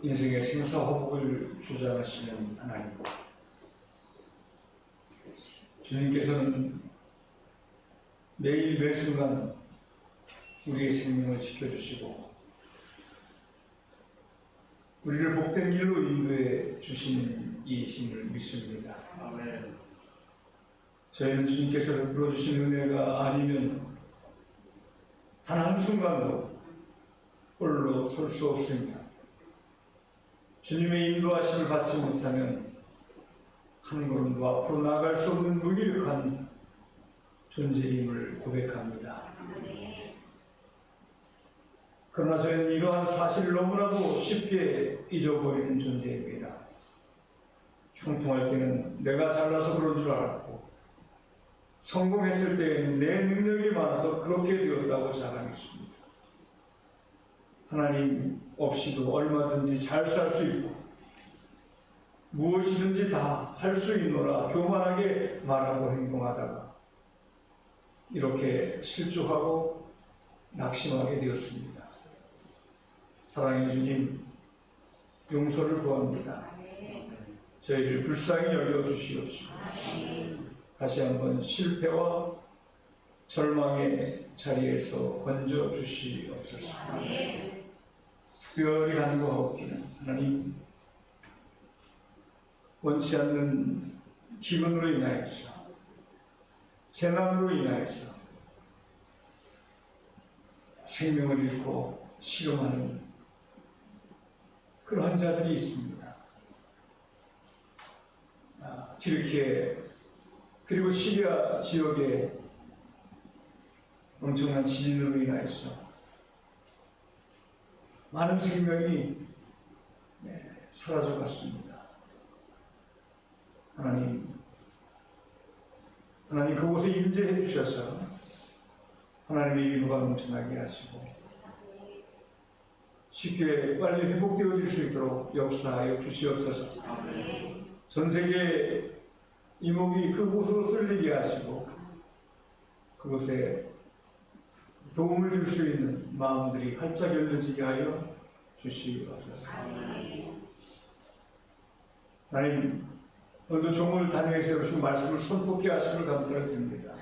인생의 생사화복을 주장하시는 하나님, 주님께서는 매일 매순간 우리의 생명을 지켜주시고 우리를 복된 길로 인도해 주시는 이심을 믿습니다. 아멘. 저희는 주님께서 베풀어 주신 은혜가 아니면 단 한순간도 홀로 설 수 없습니다. 주님의 인도하심을 받지 못하면 한 걸음도 앞으로 나아갈 수 없는 무기력한 존재임을 고백합니다. 그러나 저희는 이러한 사실을 너무나도 쉽게 잊어버리는 존재입니다. 형통할 때는 내가 잘나서 그런 줄 알았고, 성공했을 때에는 내 능력이 많아서 그렇게 되었다고 자랑했습니다. 하나님 없이도 얼마든지 잘 살 수 있고 무엇이든지 다 할 수 있노라 교만하게 말하고 행동하다가 이렇게 실족하고 낙심하게 되었습니다. 사랑의 주님, 용서를 구합니다. 저희를 불쌍히 여겨주시옵시고 다시 한번 실패와 절망의 자리에서 건져주시옵소서. 특별히 간구하옵기는 하나님, 원치 않는 기근으로 인하여서, 재난으로 인하여서 생명을 잃고 실험하는 그러한 자들이 있습니다. 튀르키예 그리고 시리아 지역에 엄청난 지진으로 인하여서 많은 생명이 사라져갔습니다. 하나님 그곳에 임재해 주셔서 하나님의 위로가 넘쳐나게 하시고 쉽게 빨리 회복되어질 수 있도록 역사하여 주시옵소서. 전 세계 이목이 그곳으로 쏠리게 하시고 그곳에 도움을 줄 수 있는 마음들이 활짝 열려지게 하여 주시옵소서. 하나님, 오늘도 종을 단위에 세우시고 말씀을 선포케 하심을 감사를 드립니다.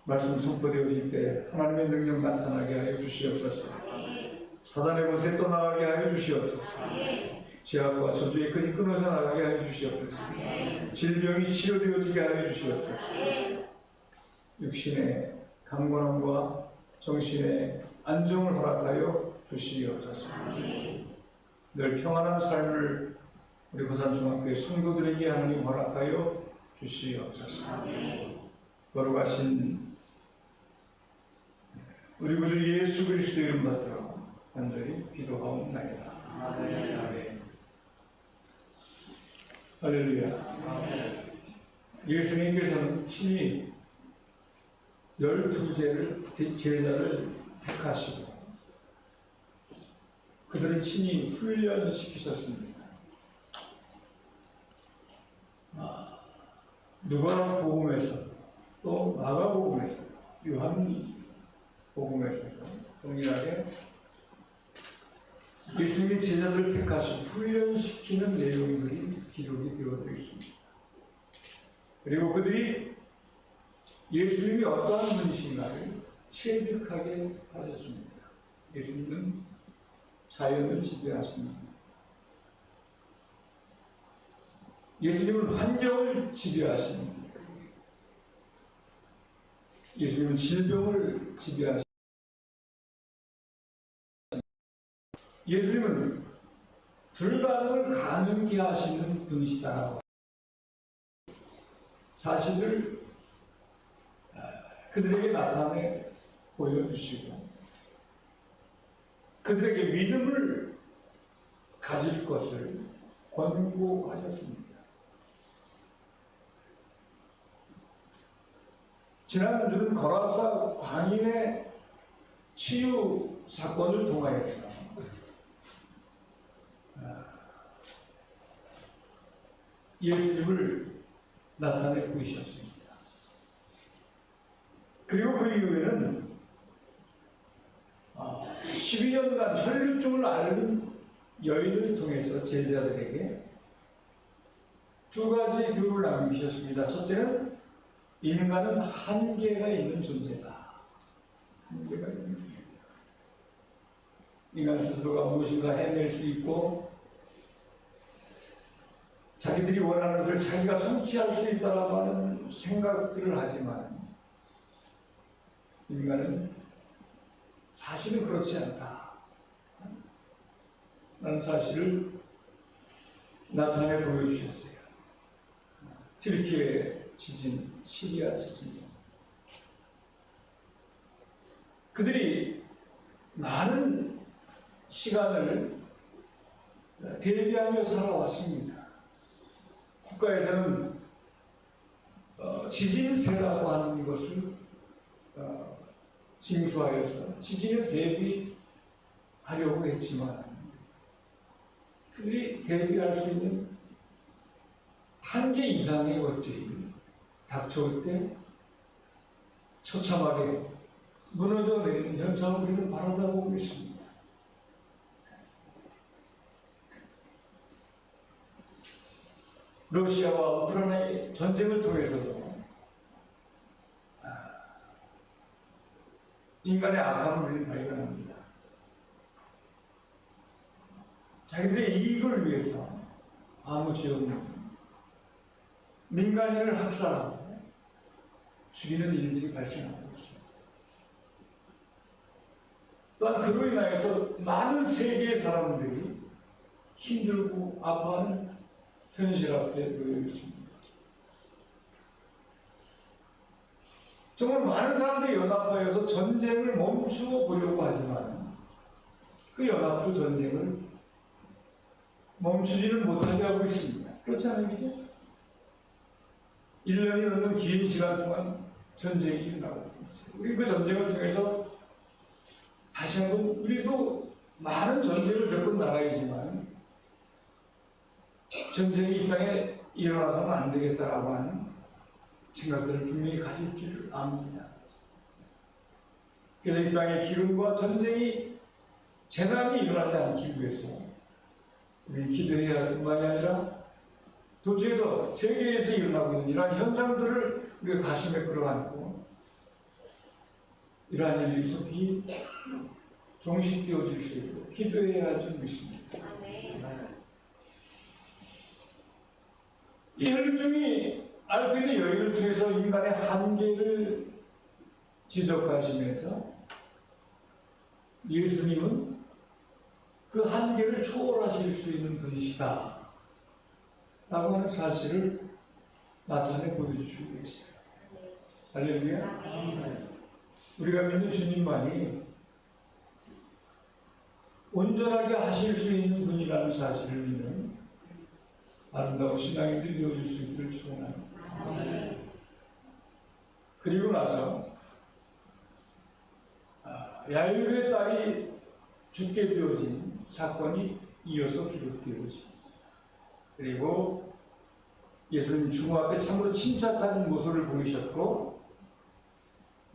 말씀 선포되어질 때 하나님의 능력 나타나게 하여 주시옵소서. 사단의 권세 떠나가게 하여 주시옵소서. 죄악과 저주의 끈이 끊어져 나가게 하여 주시옵소서. 질병이 치료되어지게 하여 주시옵소서. 육신의 강건함과 정신의 안정을 허락하여 주시옵소서. 늘 평안한 삶을 우리 고산중학교의 성도들에게 하나님 허락하여 주시옵소서. 거룩하신 우리 구주 예수 그리스도의 이름 받들어 간절히 기도하옵나이다. 아멘. 할렐루야. 예수님께서는 친히 12제자를 택하시고 그들을 친히 훈련시키셨습니다. 누가복음에서 또 마가복음에서 요한복음에서도 동일하게 예수님이 제자들을 택하시고 훈련시키는 내용들이 기록이 되어져 있습니다. 그리고 그들이 예수님이 어떠한 분이신가를 체득하게 하셨습니다. 예수님은 자연을 지배하십니다. 예수님은 환경을 지배하십니다. 예수님은 질병을 지배하십니다. 예수님은 불가능을 가능케 하시는 분이시다라고 사실을 그들에게 나타내 보여주시고 그들에게 믿음을 가질 것을 권고하셨습니다. 지난주는 거라사 광인의 치유 사건을 통하여서 예수님을 나타내 보이셨습니다. 그리고 그 이후에는 12년간 혈류증을 앓는 여인을 통해서 제자들에게 두 가지의 교훈을 남기셨습니다. 첫째는 인간은 한계가 있는 존재다. 한계가 있는 존재다. 인간 스스로가 무엇인가 해낼 수 있고 자기들이 원하는 것을 자기가 성취할 수 있다라고 하는 생각들을 하지만 인간은 사실은 그렇지 않다 라는 사실을 나타내 보여주셨어요. 튀르키예 지진, 시리아 지진, 그들이 많은 시간을 대비하며 살아왔습니다. 국가에서는 지진세라고 하는 것을 징수하여서 지진에 대비하려고 했지만 그들이 대비할 수 있는 한계 이상의 것들이 닥쳐올 때 처참하게 무너져 내리는 현상을 우리는 바라보고 있습니다. 러시아와 우크라이나의 전쟁을 통해서도 인간의 악함을 우리는 발견합니다. 자기들의 이익을 위해서 아무 죄 없는 민간인을 학살하고 죽이는 일들이 발생하고 있습니다. 또한 그로 인하여서 많은 세계의 사람들이 힘들고 아파하는 현실 앞에 놓여 있습니다. 정말 많은 사람들이 연합하여서 전쟁을 멈추어 보려고 하지만 그 연합도 전쟁을 멈추지는 못하게 하고 있습니다. 그렇지 않으시죠? 1년이 넘는 긴 시간 동안 전쟁이 일어나고 있어요. 우리 그 전쟁을 통해서 다시 한번 우리도 많은 전쟁을 겪은 나라이지만 전쟁이 이 땅에 일어나서는 안 되겠다라고 하는 생각들을 분명히 가질 줄 압니다. 그래서 이 땅에 기근과 전쟁이 재난이 일어나지 않기 위해서 우리 기도해야 할 뿐만이 아니라 도처에서 세계에서 일어나고 있는 이러한 현장들을 우리가 가슴에 끌어안고 이러한 일이 속히 종식되어질 수 있도록 기도해야 할 줄 믿습니다. 이 혈중이 앓고 있는 여인을 통해서 인간의 한계를 지적하시면서 예수님은 그 한계를 초월하실 수 있는 분이시다 라고 하는 사실을 나타내 보여주시고 계세요. 할렐루야. 우리가 믿는 주님만이 온전하게 하실 수 있는 분이라는 사실을 믿는 아름다운 신앙인들이 되어줄 수 있기를 축원합니다. 그리고 나서 야이로의 딸이 죽게 되어진 사건이 이어서 기록되어집니다. 그리고 예수님 죽음 앞에 참으로 침착한 모습을 보이셨고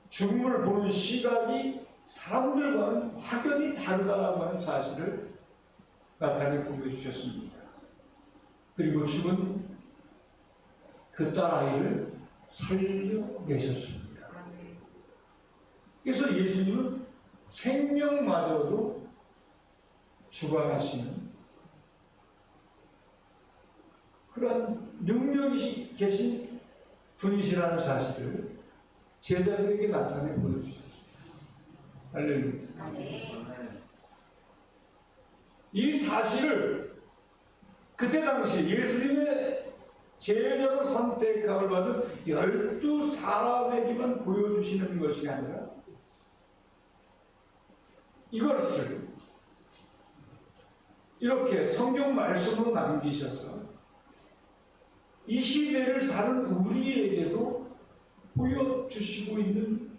죽음을 보는 시각이 사람들과는 확연히 다르다고 하는 사실을 나타내 보여주셨습니다. 그리고 죽은 그 딸아이를 살려내셨습니다. 그래서 예수님은 생명마저도 주관하시는 그러한 능력이 계신 분이시라는 사실을 제자들에게 나타내 보여주셨습니다. 할렐루야. 이 사실을 그때 당시 예수님의 제자로 선택함을 받은 12사람에게만 보여주시는 것이 아니라 이것을 이렇게 성경 말씀으로 남기셔서 이 시대를 사는 우리에게도 보여주시고 있는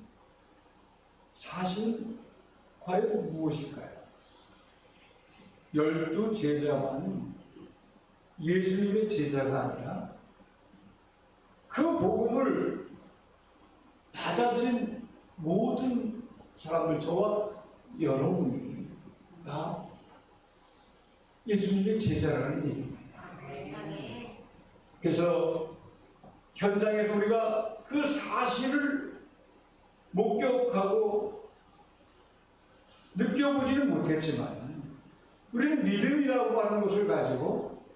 사실은 과연 무엇일까요? 12 제자만 예수님의 제자가 아니라 그 복음을 받아들인 모든 사람들, 저와 여러분이 다 예수님의 제자라는 얘기입니다. 그래서 현장에서 우리가 그 사실을 목격하고 느껴보지는 못했지만 우리는 믿음이라고 하는 것을 가지고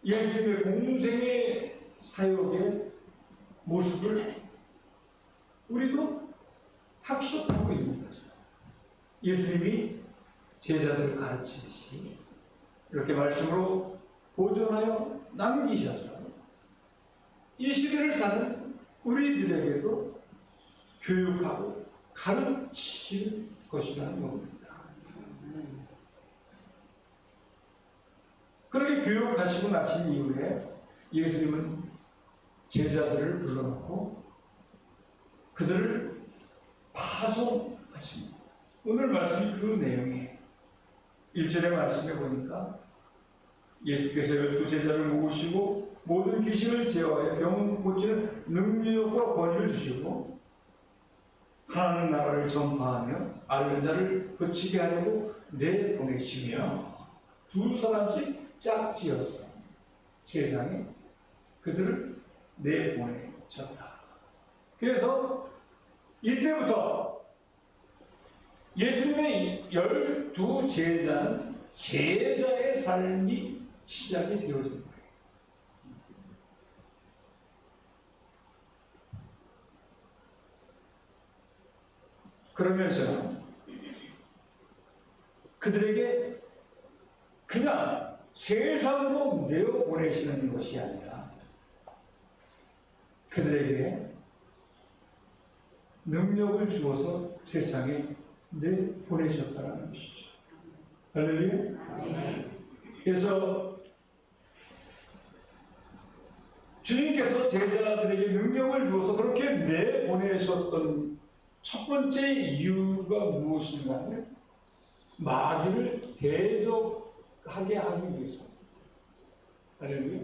예수님의 공생의 사역의 모습을 우리도 학습하고 있는 거죠. 예수님이 제자들을 가르치듯이 이렇게 말씀으로 보존하여 남기셔서 이 시대를 사는 우리들에게도 교육하고 가르칠 것이라는 겁니다. 그렇게 교육하시고 나신 이후에 예수님은 제자들을 불러놓고 그들을 파송하십니다. 오늘 말씀이 그 내용이에요. 1절의 말씀에 보니까 예수께서 12제자를 모으시고 모든 귀신을 제어하여 병 고치는 능력과 권위를 주시고 하나님 나라를 전파하며 앓는 자를 고치게 하려고 내보내시며 두 사람씩 짝지어서 세상에 그들을 내보내셨다. 그래서 이때부터 예수님의 12제자는 제자의 삶이 시작이 되어진 거예요. 그러면서 그들에게 그냥 세상으로 내어보내시는 것이 아니라 그들에게 능력을 주어서 세상에 내보내셨다는 것이죠. 할렐루야. 그래서 주님께서 제자들에게 능력을 주어서 그렇게 내보내셨던 첫 번째 이유가 무엇인가 하면 마귀를 대적하게 하기 위해서. 할렐루야.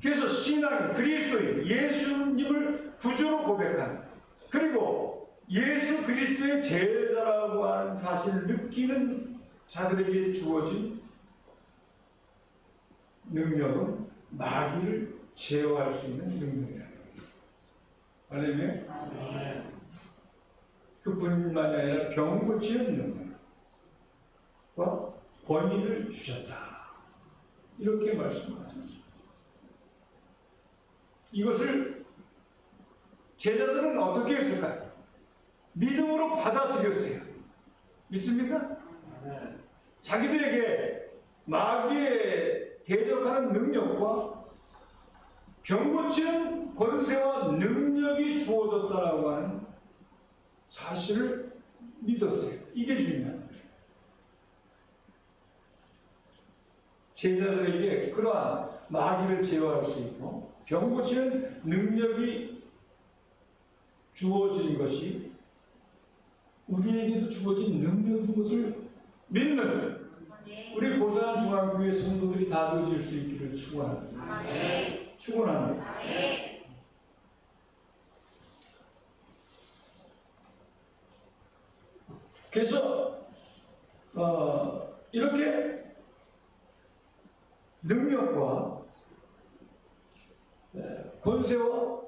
그래서 신앙인, 그리스도인, 예수님을 구주로 고백하는, 그리고 예수 그리스도의 제자라고 하는 사실을 느끼는 자들에게 주어진 능력은 마귀를 제어할 수 있는 능력이라는 거예요. 할렐루야. 그뿐만이 아니라 병 고치는 능력과 권위를 주셨다. 이렇게 말씀하셨습니다. 이것을 제자들은 어떻게 했을까요? 믿음으로 받아들였어요. 믿습니까? 자기들에게 마귀에 대적하는 능력과 병 고치는 권세와 능력이 주어졌다라고 하는 사실을 믿었어요. 이게 중요한 거예요. 제자들에게 그러한 마귀를 제어할 수 있고 병 고치는 능력이 주어진 것이 우리에게도 주어진 능력인 것을 믿는 우리 고산 중앙교회 성도들이 다 되어질 수 있기를 축원합니다. 축원합니다. 그래서 이렇게 능력과 권세와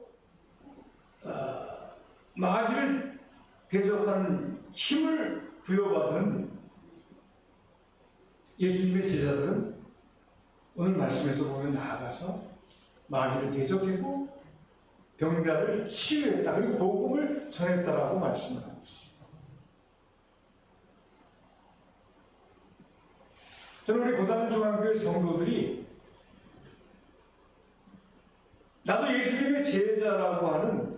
마귀를 대적하는 힘을 부여받은 예수님의 제자들은 오늘 말씀에서 보면 나아가서 마귀를 대적했고 병자를 치유했다. 그리고 복음을 전했다라고 말씀을 하고 있습니다. 저는 우리 고산중앙교회 성도들이 나도 예수님의 제자라고 하는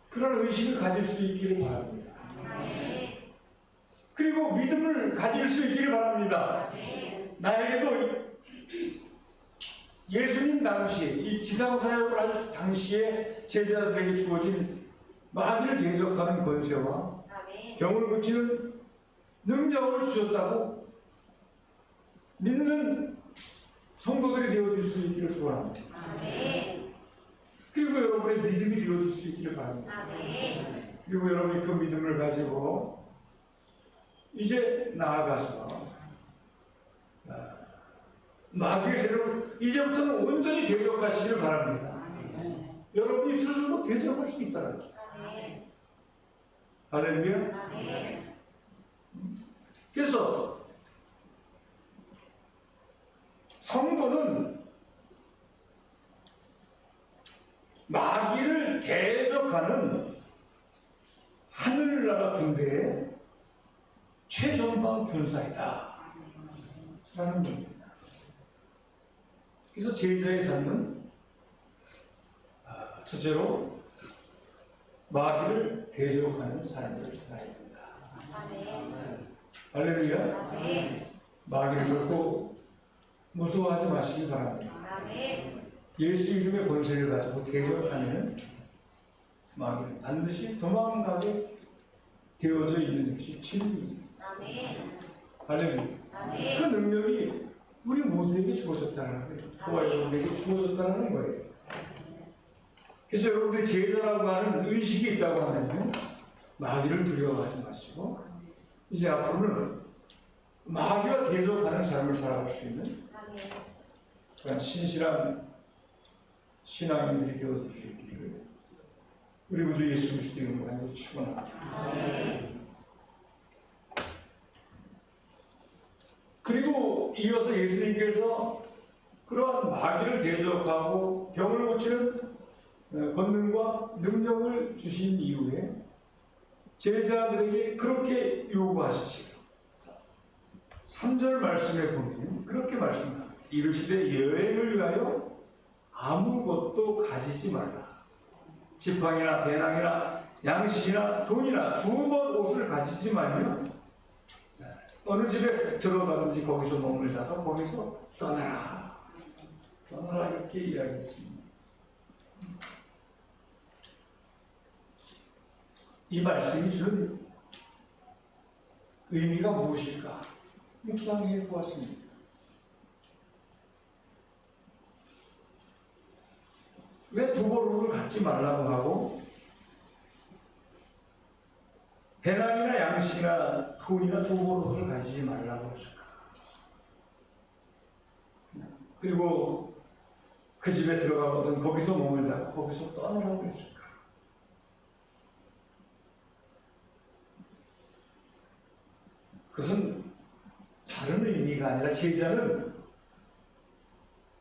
그런 의식을 가질 수 있기를 바랍니다. 그리고 믿음을 가질 수 있기를 바랍니다. 나에게도 예수님 당시에 이 지상사역을 할 당시에 제자들에게 주어진 마귀를 대적하는 권세와 병을 고치는 능력을 주셨다고 믿는 성도들이 되어질 수 있기를 소원합니다. 그리고 여러분의 믿음이 되어질 수 있기를 바랍니다. 그리고 여러분이 그 믿음을 가지고 이제 나아가서 마귀의 세력을 이제부터는 온전히 대적하시기를 바랍니다. 여러분이 스스로 대적할 수 있다는 거예요. 할렐루야. 그래서 성도는 마귀를 대적하는 하늘나라 군대의 최전방 군사이다 라는 겁니다. 그래서 제자의 삶은 첫째로 마귀를 대적하는 삶을 살아야 된다. 할렐루야. 마귀를 결코 무서워하지 마시기 바랍니다. 예수 이름의 권세를 가지고 대적하면 마귀는 반드시 도망가게 되어져 있는 것이 진리입니다. 할렐루야. 그 능력이 우리 모두에게 주어졌다는 거예요. 저와 여러분에게 주어졌다는 거예요. 그래서 여러분들이 제자라고 하는 의식이 있다고 하면 마귀를 두려워하지 마시고 이제 앞으로는 마귀와 대적하는 삶을 살아갈 수 있는 그런 신실한 신앙인들이 되어줄 수 있기를 우리 구주 예수 그리스도 이름으로 간절히 축원합니다. 그리고 이어서 예수님께서 그러한 마귀를 대적하고 병을 고치는 권능과 능력을 주신 이후에 제자들에게 그렇게 요구하셨어요. 3절 말씀에 보면 그렇게 말씀합니다. 이르시되 여행을 위하여 아무것도 가지지 말라. 지팡이나 배낭이나 양식이나 돈이나 2벌 옷을 가지지 말며 어느 집에 들어가든지 거기서 머물다가 거기서 떠나라. 떠나라 이렇게 이야기했습니다. 이 말씀이 주는 의미가 무엇일까? 묵상해 보았습니다. 왜 2벌을 갖지 말라고 하고 배낭이나 양식이나 돈이나 2벌을 가지지 말라고 했을까? 그리고 그 집에 들어가거든 거기서 머물다가 거기서 떠나라고 했을까? 그것은 다른 의미가 아니라 제자는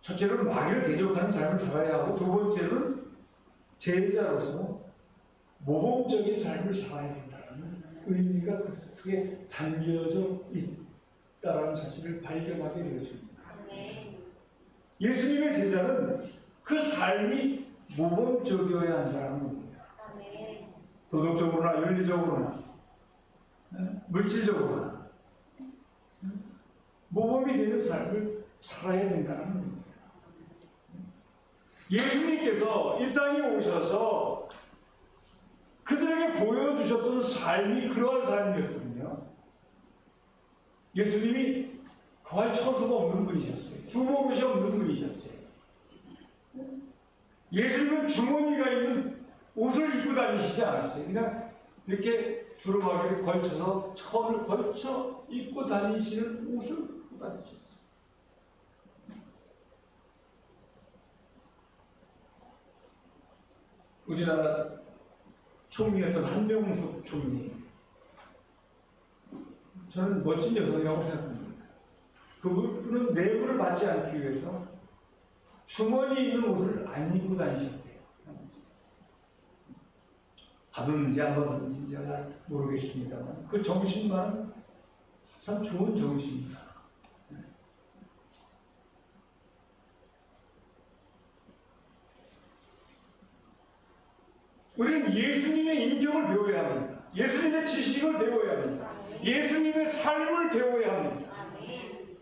첫째로는 마귀를 대적하는 삶을 살아야 하고 두 번째로는 제자로서 모범적인 삶을 살아야 된다는 의미가 그 속에 담겨져 있다는 사실을 발견하게 되었습니다. 예수님의 제자는 그 삶이 모범적이어야 한다는 겁니다. 도덕적으로나 윤리적으로나 물질적으로나 모범이 되는 삶을 살아야 된다는 겁니다. 예수님께서 이 땅에 오셔서 그들에게 보여주셨던 삶이 그러한 삶이었거든요. 예수님이 거할 처소가 없는 분이셨어요. 주먹옷이 없는 분이셨어요. 예수님은 주머니가 있는 옷을 입고 다니시지 않았어요. 그냥 이렇게 두루마기를 걸쳐서 천을 걸쳐 입고 다니시는 옷을 입고 다니셨어요. 우리나라 총리였던 한명숙 총리, 저는 멋진 여성이라고 생각합니다. 그분은 뇌물을 받지 않기 위해서 주머니 있는 옷을 안 입고 다니셨대요. 받았는지 안 받았는지 제가 모르겠습니다만 그 정신만은 참 좋은 정신입니다. 우리는 예수님의 인격을 배워야 합니다. 예수님의 지식을 배워야 합니다. 예수님의 삶을 배워야 합니다.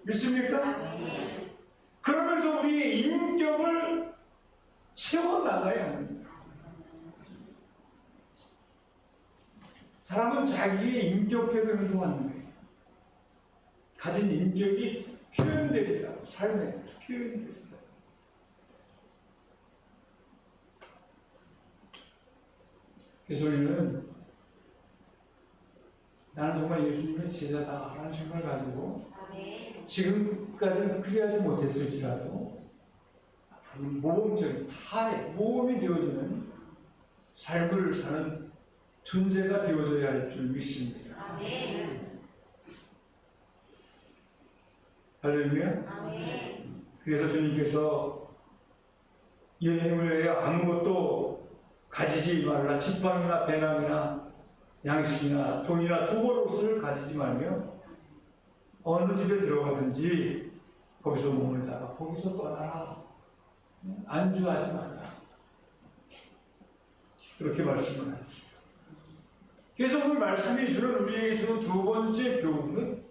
믿습니까? 그러면서 우리의 인격을 채워나가야 합니다. 사람은 자기의 인격대로 행동하는 거예요. 가진 인격이 표현되리라고, 삶에 표현되리라고. 그래서 우리는 나는 정말 예수님의 제자다라는 생각을 가지고 아멘. 지금까지는 그리하지 못했을지라도 모범적인 타의 모범이 되어지는 삶을 사는 존재가 되어져야 할 줄 믿습니다. 아멘. 할렐루야. 아멘. 그래서 주님께서 여행을 위해 아무것도 가지지 말라. 지팡이나 배낭이나 양식이나 돈이나 두벌옷을 가지지 말며 어느 집에 들어가든지 거기서 머물다가 거기서 떠나라. 안주하지 말라. 그렇게 말씀을 하셨습니다. 그래서 오늘 말씀이 주는 우리에게 주는 두 번째 교훈은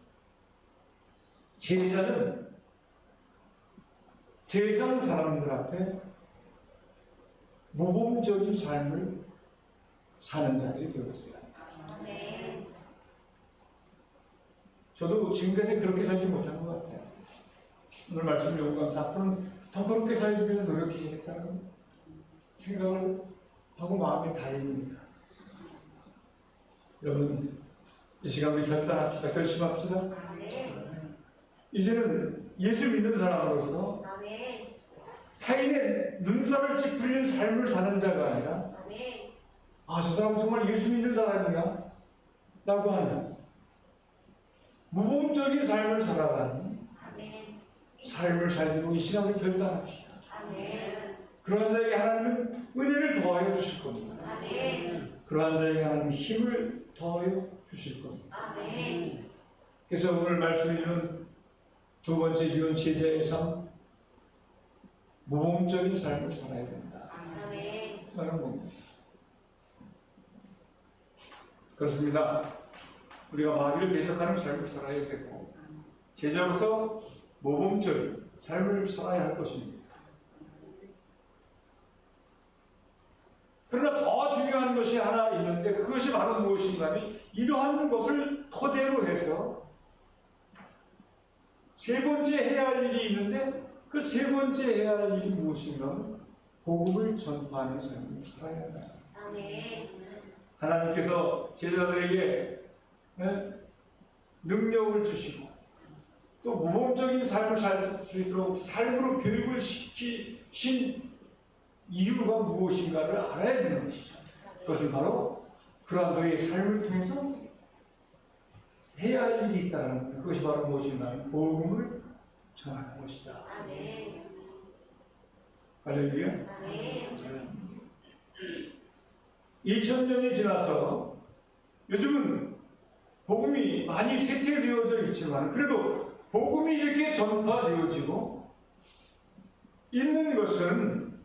제자는 세상 사람들 앞에 모범적인 삶을 사는 자들이 되어져야 합니다. 아멘. 저도 지금까지 그렇게 살지 못한 것 같아요. 오늘 말씀 요구하면서 앞으로는 더 그렇게 살기 위해서 노력해야겠다는 생각을 하고 마음이 다입니다. 여러분, 이 시간 우리 결단합시다. 결심합시다. 아멘. 이제는 예수 믿는 사람으로서 아멘. 타인의 눈살을 찌푸리는 삶을 사는 자가 아니라 아멘. 아, 저 사람 정말 예수 믿는 사람이야? 라고 하는 모범적인 삶을 살아가는 아멘. 삶을 살기로 이 시간 우리 결단합시다. 아멘. 그러한 자에게 하나님은 은혜를 더하여 주실 겁니다. 아멘. 그러한 자에게 하나님은 힘을 더하여 주실 겁니다. 아멘. 그래서 오늘 말씀해 주는 두 번째 기원 제자의 삶, 모범적인 삶을 살아야 된다. 아멘. 라는 겁니다. 그렇습니다. 우리가 마귀를 대적하는 삶을 살아야 되고 제자로서 모범적인 삶을 살아야 할 것입니다. 그러나 더 중요한 것이 하나 있는데 그것이 바로 무엇인가 하면 이러한 것을 토대로 해서 세 번째 해야 할 일이 있는데 그 세 번째 해야 할 일이 무엇인가 하면 복음을 전파하는 삶을 살아야 한다. 아멘. 하나님께서 제자들에게 능력을 주시고 또 모범적인 삶을 살 수 있도록 삶으로 교육을 시키신 이유가 무엇인가를 알아야 되는 것이죠. 그것은 바로 그러한 너희의 삶을 통해서 해야 할 일이 있다는 그것이 바로 무엇인가 하면 복음을 전하는 것이다. 아멘. 할렐루야. 아멘. 2000년이 지나서 요즘은 복음이 많이 쇠퇴되어져 있지만 그래도 복음이 이렇게 전파되어지고 있는 것은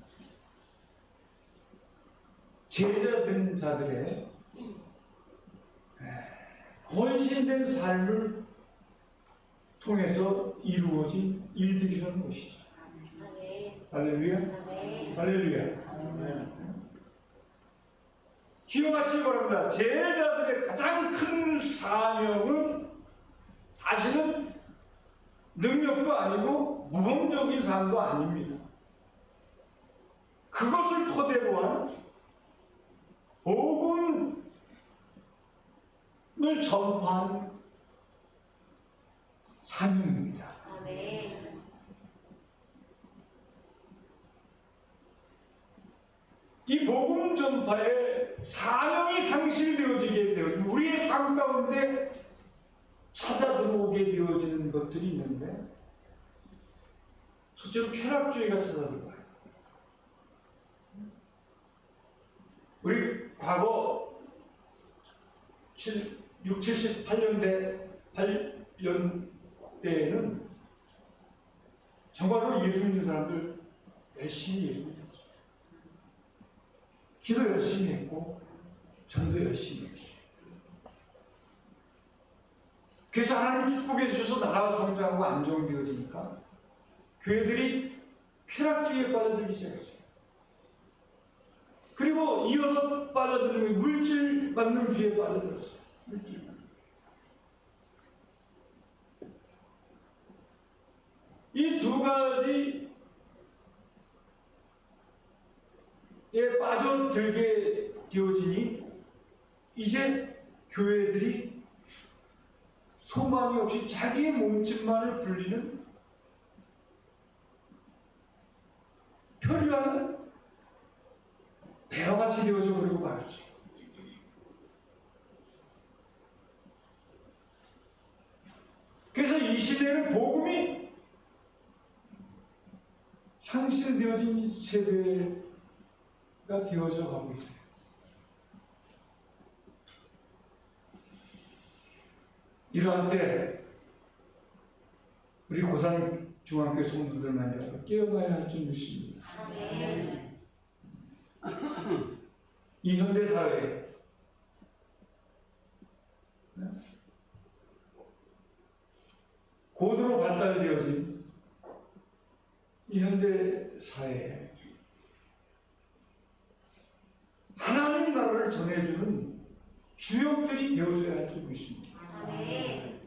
제자된 자들의 헌신된 삶을 통해서 이루어진 일들이라는 것이죠. 아멘. 할렐루야. 아멘. 할렐루야. 기억하시기 바랍니다. 제자들의 가장 큰 사명은 사실은 능력도 아니고 모범적인 삶도 아닙니다. 그것을 토대로 한 복음을 전파하는 사명입니다. 아멘. 이 복음 전파의 사명이 상실되어지게 되어지면 우리의 삶 가운데 찾아 들어오게 되어지는 것들이 있는데 첫째로 쾌락주의가 찾아 들어와요. 우리 과거 6, 78년대 8년대에는 정말로 예수 믿는 사람들 열심히 예수 믿었어요. 기도 열심히 했고 전도 열심히 했어요. 그래서 하나님이 축복해 주셔서 나라가 성장하고 안정되어지니까 교회들이 쾌락주의에 빠져들기 시작했어요. 그리고 이어서 빠져드는 게 물질 받는 주의에 빠져들었어요. 물질 받는. 이 두 가지에 빠져들게 되어지니 이제 교회들이 소망이 없이 자기의 몸집만을 불리는 표류하는 배어같이 되어져 버리고 말았어요. 그래서 이 시대는 복음이 상실되어진 세대가 되어져 가고 있어요. 이러한 때 우리 고산 중학교 성도들만이라도 깨어나야 할 줄 믿습니다. 아멘. 이 현대 사회에 고도로 발달되어진 이 현대 사회에 하나님 나라를 전해주는 주역들이 되어줘야 할 줄 믿습니다. 아멘.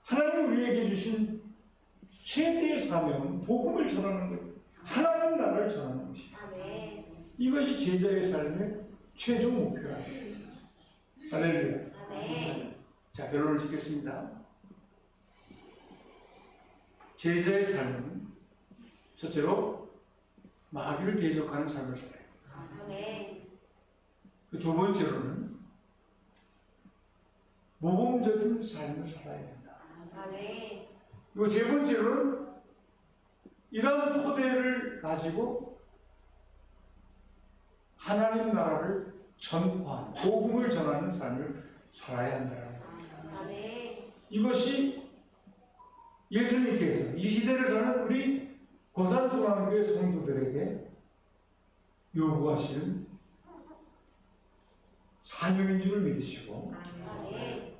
하나님 우리에게 주신 최대의 사명은 복음을 전하는 것, 하나님 나라를 전하는 것입니다. 아멘. 이것이 제자의 삶의 최종 목표다. 할렐루야. 아멘. 자, 결론을 짓겠습니다. 제자의 삶은 첫째로 마귀를 대적하는 삶을 살아요. 아멘. 그 두 번째로는 모범적인 삶을 살아야 된다. 아멘. 그리고 세 번째로는 이러한 토대를 가지고 하나님 나라를 전파하는, 복음을 전하는 삶을 살아야 한다는 겁니다. 아멘. 이것이 예수님께서 이 시대를 사는 우리 고산중앙교회 성도들에게 요구하시는 사명인 줄 믿으시고 아멘.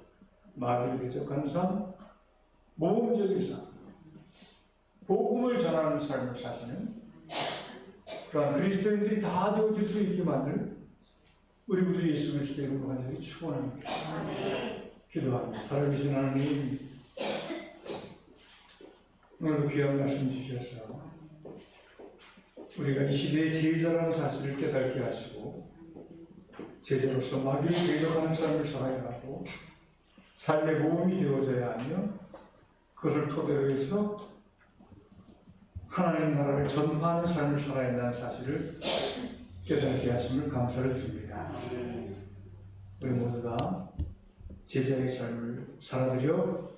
마귀를 대적하는 삶, 모범적인 삶, 복음을 전하는 삶을 사시는 그러한 그리스도인들이 다 되어질 수 있게 만들 우리 구주 예수 그리스도의 이름으로 간절히 축원합니다. 아멘. 기도합니다. 살아계신 하나님, 오늘도 귀한 말씀 주셔서 우리가 이 시대의 제자라는 사실을 깨닫게 하시고 제자로서 마귀를 대적하는 삶을 살아야 하고 삶의 모범이 되어져야 하며 그것을 토대로 해서 하나님 나라를 전파하는 삶을 살아야 한다는 사실을 깨닫게 하심을 감사를 드립니다. 우리 모두 다 제자의 삶을 살아드려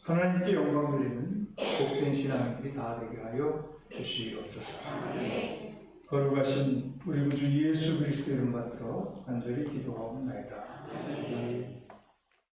하나님께 영광 돌리는 복된 신앙들이 다 되게 하여 주시옵소서. 거룩하신 우리 구주 예수 그리스도 이름 받들어 간절히 기도하옵나이다.